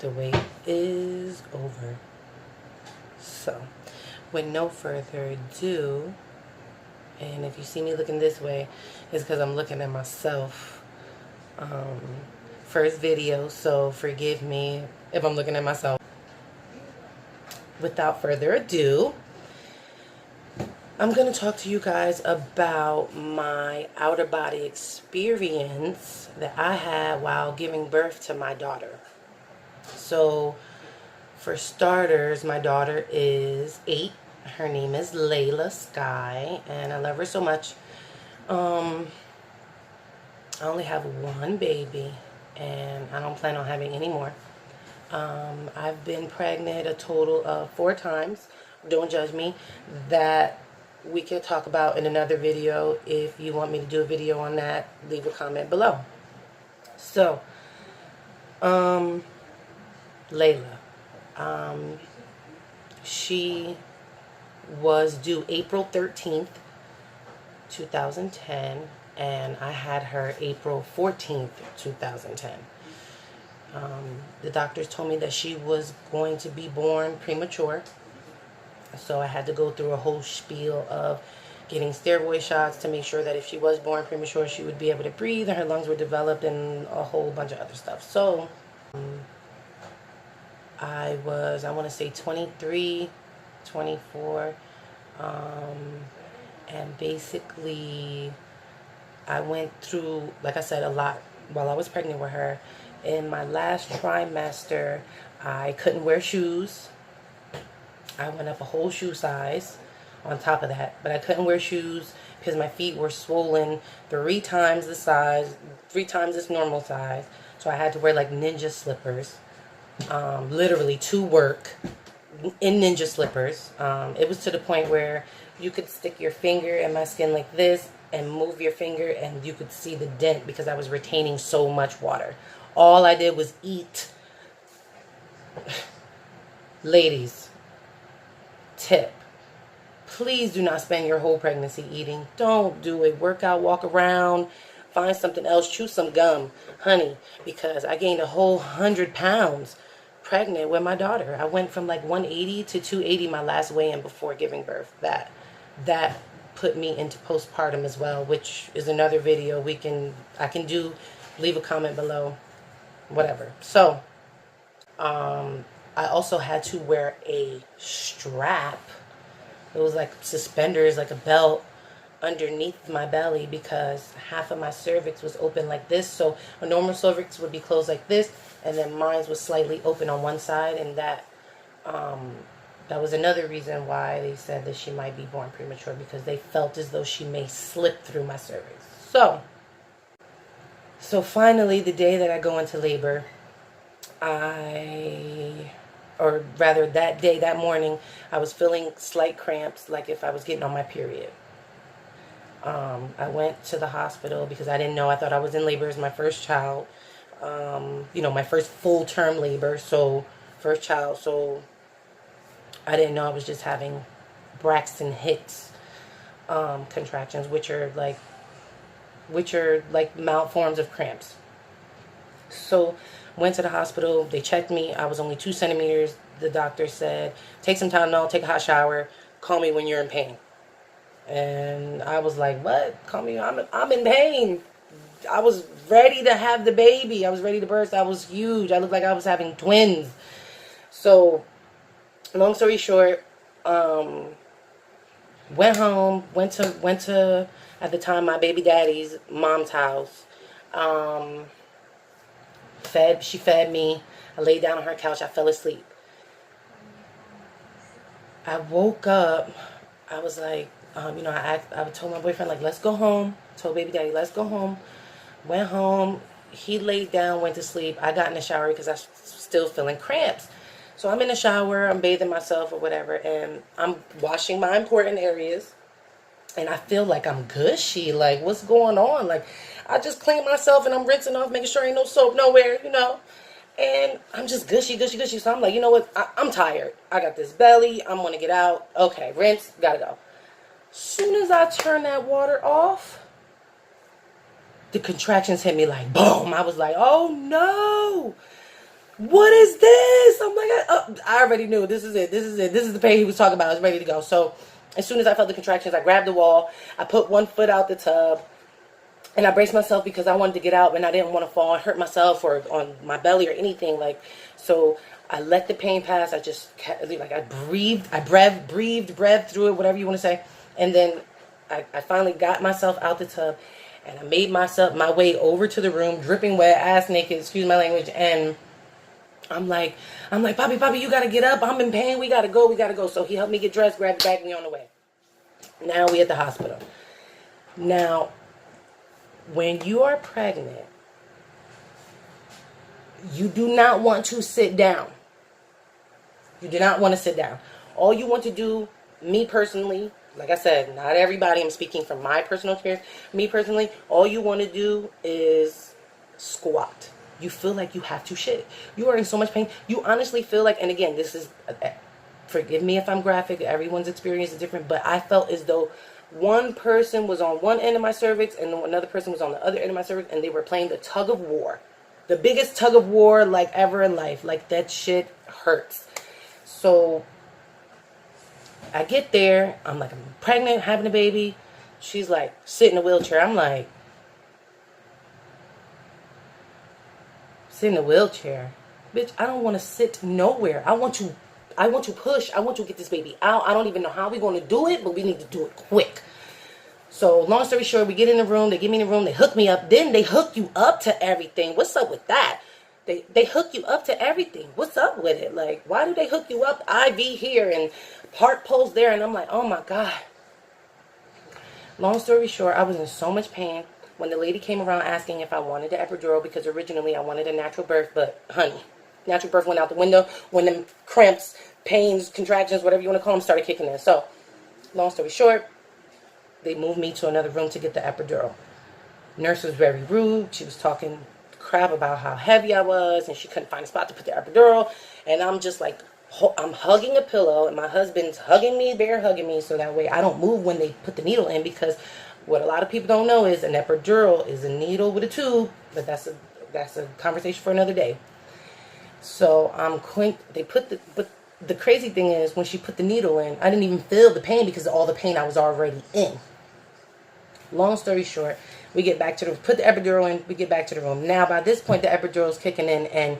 The wait is over. So, with no further ado, and if you see me looking this way, it's because I'm looking at myself. First video, so forgive me if I'm looking at myself. Without further ado, I'm going to talk to you guys about my outer body experience that I had while giving birth to my daughter. So, for starters, my daughter is 8. Her name is Layla Sky, and I love her so much. I only have one baby, and I don't plan on having any more. I've been pregnant a total of 4 times. Don't judge me. That we can talk about in another video. If you want me to do a video on that, leave a comment below. So, Layla. She was due April 13th, 2010, and I had her April 14th, 2010. The doctors told me that she was going to be born premature, so I had to go through a whole spiel of getting steroid shots to make sure that if she was born premature, she would be able to breathe and her lungs were developed and a whole bunch of other stuff. So, I want to say 23, 24, and basically I went through, like I said, a lot while I was pregnant with her. In my last trimester, I couldn't wear shoes. I went up a whole shoe size on top of that, but I couldn't wear shoes because my feet were swollen 3 times the size, 3 times its normal size. So I had to wear like ninja slippers, literally to work in ninja slippers. It was to the point where you could stick your finger in my skin like this and move your finger and you could see the dent because I was retaining so much water. All I did was eat. Ladies, tip. Please do not spend your whole pregnancy eating. Don't do it. Work out, walk around, find something else, chew some gum, honey, because I gained a whole 100 pounds pregnant with my daughter. I went from like 180 to 280 my last weigh-in before giving birth. That put me into postpartum as well, which is another video I can do. Leave a comment below, whatever. So, I also had to wear a strap. It was like suspenders, like a belt underneath my belly because half of my cervix was open like this. So a normal cervix would be closed like this, and then mine was slightly open on one side, and that was another reason why they said that she might be born premature, because they felt as though she may slip through my cervix. So finally, the day that I go into labor, that morning, I was feeling slight cramps, like if I was getting on my period. I went to the hospital because I didn't know. I thought I was in labor as my first child. My first full-term labor, so first child. So I didn't know I was just having Braxton Hicks contractions, which are like mild forms of cramps. So went to the hospital. They checked me. I was only 2 centimeters. The doctor said, take some Tylenol, take a hot shower, call me when you're in pain. And I was like, what? Call me, I'm in pain. I was ready to have the baby. I was ready to burst. I was huge. I looked like I was having twins. So, long story short, went home, went to at the time my baby daddy's mom's house. She fed me. I laid down on her couch. I fell asleep. I woke up. I was like, I told my boyfriend, like, let's go home. Told baby daddy, let's go home. Went home. He laid down, went to sleep. I got in the shower because I was still feeling cramps. So I'm in the shower. I'm bathing myself or whatever, and I'm washing my important areas. And I feel like I'm gushy. Like, what's going on? Like, I just cleaned myself and I'm rinsing off, making sure ain't no soap nowhere, And I'm just gushy. So I'm like, you know what? I'm tired. I got this belly. I'm going to get out. Okay, rinse. Gotta go. Soon as I turn that water off, the contractions hit me like boom. I was like, oh no. what is this? I'm like, I already knew. This is it. This is it. This is the pain he was talking about. I was ready to go. So as soon as I felt the contractions, I grabbed the wall. I put one foot out the tub. And I braced myself because I wanted to get out and I didn't want to fall and hurt myself or on my belly or anything. Like, so I let the pain pass. I just, like, I breathed through it, whatever you want to say. And then I finally got myself out the tub and I made my way over to the room, dripping wet, ass naked, excuse my language. And I'm like, Poppy, you got to get up. I'm in pain. We got to go. So he helped me get dressed, grabbed the bag, and we on the way. Now we at the hospital. Now, when you are pregnant, you do not want to sit down. You do not want to sit down. All you want to do, me personally, like I said, not everybody, I'm speaking from my personal experience. Me personally, all you want to do is squat. You feel like you have to shit. You are in so much pain. You honestly feel like, and again, this is, forgive me if I'm graphic, everyone's experience is different, but I felt as though one person was on one end of my cervix and another person was on the other end of my cervix, and they were playing the tug of war. The biggest tug of war like ever in life. Like, that shit hurts. So I get there. I'm like, I'm pregnant, having a baby. She's like, sit in a wheelchair. I'm like, sit in a wheelchair? Bitch, I don't want to sit nowhere. I want to push. I want to get this baby out. I don't even know how we're going to do it, but we need to do it quick. So long story short, we get in the room. They get me in the room. They hook me up. Then they hook you up to everything. What's up with that? They hook you up to everything. What's up with it? Like, why do they hook you up? IV here and heart pulse there. And I'm like, oh my God. Long story short, I was in so much pain when the lady came around asking if I wanted the epidural, because originally I wanted a natural birth, but honey, natural birth went out the window when them cramps, pains, contractions, whatever you want to call them, started kicking in. So, long story short, they moved me to another room to get the epidural. Nurse was very rude. She was talking crap about how heavy I was, and she couldn't find a spot to put the epidural. And I'm just like, I'm hugging a pillow, and my husband's hugging me, bear hugging me, so that way I don't move when they put the needle in, because what a lot of people don't know is an epidural is a needle with a tube, but that's a conversation for another day. So but the crazy thing is, when she put the needle in, I didn't even feel the pain because of all the pain I was already in. Long story short, we get back to put the epidural in, we get back to the room. Now, by this point, the epidural is kicking in, and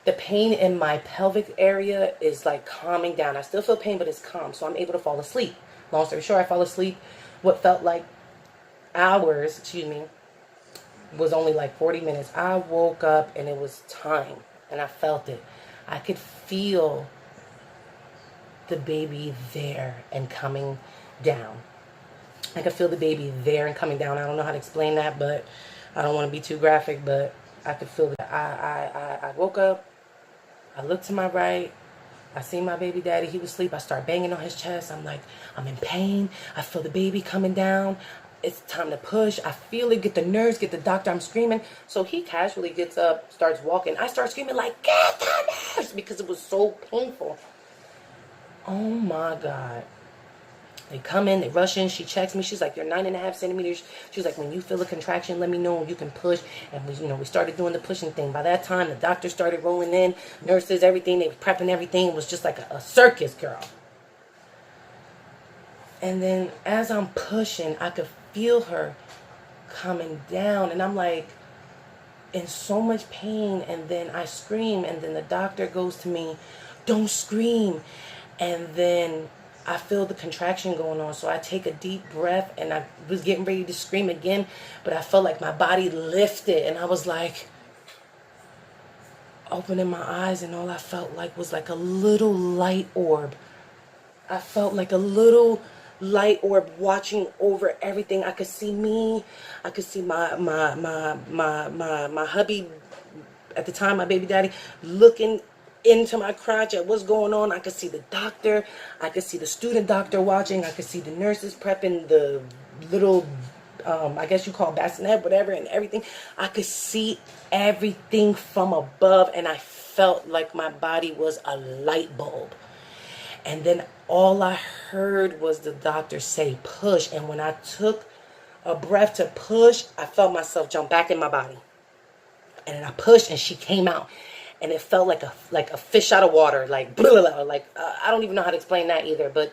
the pain in my pelvic area is like calming down. I still feel pain, but it's calm, so I'm able to fall asleep. Long story short, I fall asleep. What felt like hours, was only like 40 minutes. I woke up and it was time, and I felt it. I could feel the baby there and coming down. I could feel the baby there and coming down. I don't know how to explain that, but I don't want to be too graphic, but I could feel that. I woke up. I looked to my right. I see my baby daddy. He was asleep. I start banging on his chest. I'm like, I'm in pain. I feel the baby coming down. It's time to push. I feel it. Get the nurse, get the doctor. I'm screaming. So he casually gets up, starts walking. I start screaming like, get the nurse, because it was so painful. Oh my God. They come in, they rush in, she checks me. She's like, you're 9.5 centimeters. She was like, when you feel a contraction, let me know, you can push. And we started doing the pushing thing. By that time, the doctor started rolling in, nurses, everything. They were prepping everything. It was just like a circus, girl. And then as I'm pushing, I could feel her coming down. And I'm like in so much pain. And then I scream. And then the doctor goes to me, don't scream. And then I feel the contraction going on, so I take a deep breath, and I was getting ready to scream again, but I felt like my body lifted, and I was like opening my eyes, and all I felt like was like a little light orb. I felt like a little light orb watching over everything. I could see me. I could see my hubby at the time, my baby daddy, looking into my crotch at what's going on. I could see the doctor. I could see the student doctor watching. I could see the nurses prepping the little, I guess you call bassinet, whatever, and everything. I could see everything from above, and I felt like my body was a light bulb. And then all I heard was the doctor say, push. And when I took a breath to push, I felt myself jump back in my body. And then I pushed, and she came out. and it felt like a fish out of water, like blah, blah, blah, like I don't even know how to explain that either, but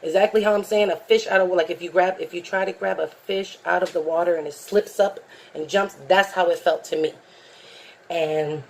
exactly how I'm saying, a fish out of, like if you try to grab a fish out of the water and it slips up and jumps, that's how it felt to me. And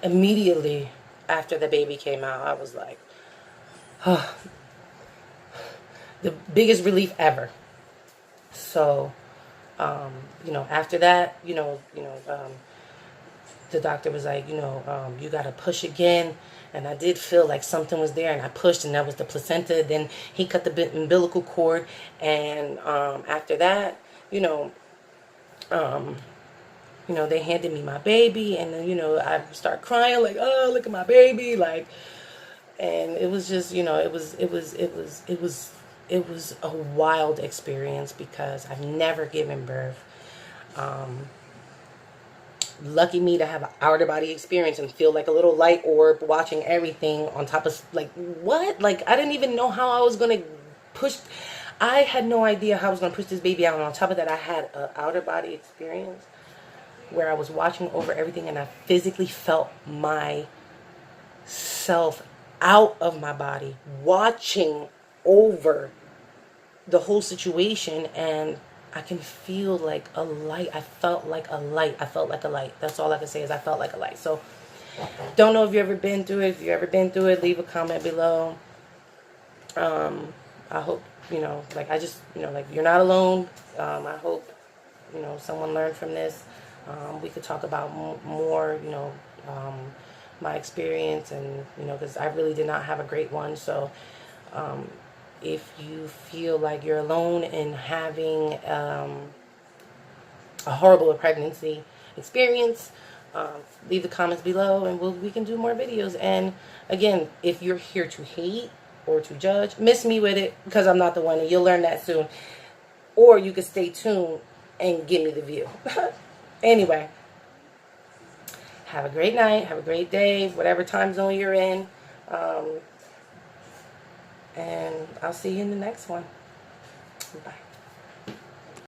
immediately after the baby came out, I was like, oh, the biggest relief ever. So, after that, the doctor was like, you got to push again. And I did feel like something was there, and I pushed, and that was the placenta. Then he cut the umbilical cord, and after that, they handed me my baby, and then, I start crying like, oh, look at my baby, like, and it was just, it was a wild experience because I've never given birth. Lucky me to have an outer body experience and feel like a little light orb watching everything on top of, like, what? Like, I didn't even know how I was going to push. I had no idea how I was going to push this baby out. And on top of that, I had an outer body experience where I was watching over everything, and I physically felt myself out of my body, watching over the whole situation, and I can feel like a light. I felt like a light. That's all I can say is I felt like a light. So, don't know if you've ever been through it. If you've ever been through it, leave a comment below. I hope, like you're not alone. I hope, someone learned from this. We could talk about more, my experience, and, because I really did not have a great one. So, if you feel like you're alone in having a horrible pregnancy experience, leave the comments below, and we can do more videos. And again, if you're here to hate or to judge, miss me with it, because I'm not the one, and you'll learn that soon. Or you can stay tuned and give me the view. Anyway, have a great night, have a great day, whatever time zone you're in. And I'll see you in the next one. Bye.